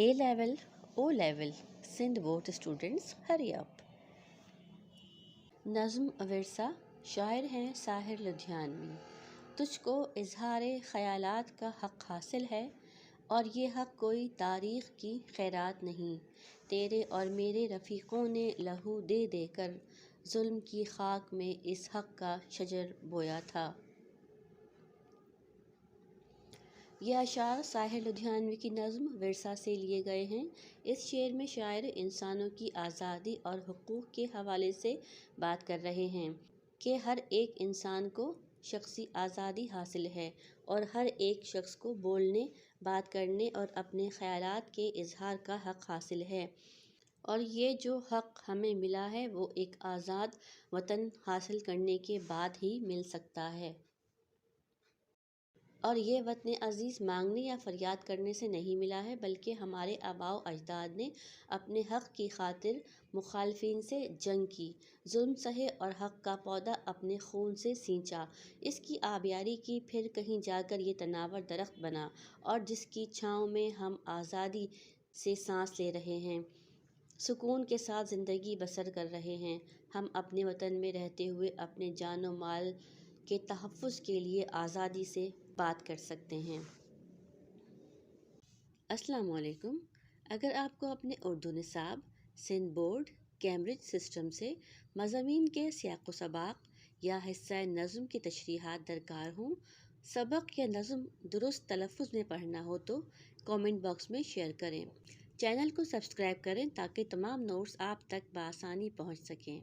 A level, O level, Sindh board students hurry up. نظم ورثہ، شاعر ہیں ساحر لدھیانوی۔ تجھ کو اظہار خیالات کا حق حاصل ہے، اور یہ حق کوئی تاریخ کی خیرات نہیں۔ تیرے اور میرے رفیقوں نے لہو دے دے کر ظلم کی خاک میں اس حق کا شجر بویا تھا۔ یہ اشعار ساحر لدھیانوی کی نظم ورثہ سے لیے گئے ہیں۔ اس شعر میں شاعر انسانوں کی آزادی اور حقوق کے حوالے سے بات کر رہے ہیں کہ ہر ایک انسان کو شخصی آزادی حاصل ہے، اور ہر ایک شخص کو بولنے، بات کرنے اور اپنے خیالات کے اظہار کا حق حاصل ہے، اور یہ جو حق ہمیں ملا ہے وہ ایک آزاد وطن حاصل کرنے کے بعد ہی مل سکتا ہے۔ اور یہ وطن عزیز مانگنے یا فریاد کرنے سے نہیں ملا ہے، بلکہ ہمارے آباء و اجداد نے اپنے حق کی خاطر مخالفین سے جنگ کی، ظلم سہے اور حق کا پودا اپنے خون سے سینچا، اس کی آبیاری کی، پھر کہیں جا کر یہ تناور درخت بنا، اور جس کی چھاؤں میں ہم آزادی سے سانس لے رہے ہیں، سکون کے ساتھ زندگی بسر کر رہے ہیں۔ ہم اپنے وطن میں رہتے ہوئے اپنے جان و مال کے تحفظ کے لیے آزادی سے بات کر سکتے ہیں۔ السلام علیکم۔ اگر آپ کو اپنے اردو نصاب سندھ بورڈ کیمبرج سسٹم سے مضامین کے سیاق و سباق یا حصہ نظم کی تشریحات درکار ہوں، سبق یا نظم درست تلفظ میں پڑھنا ہو تو کامنٹ باکس میں شیئر کریں۔ چینل کو سبسکرائب کریں تاکہ تمام نوٹس آپ تک بآسانی پہنچ سکیں۔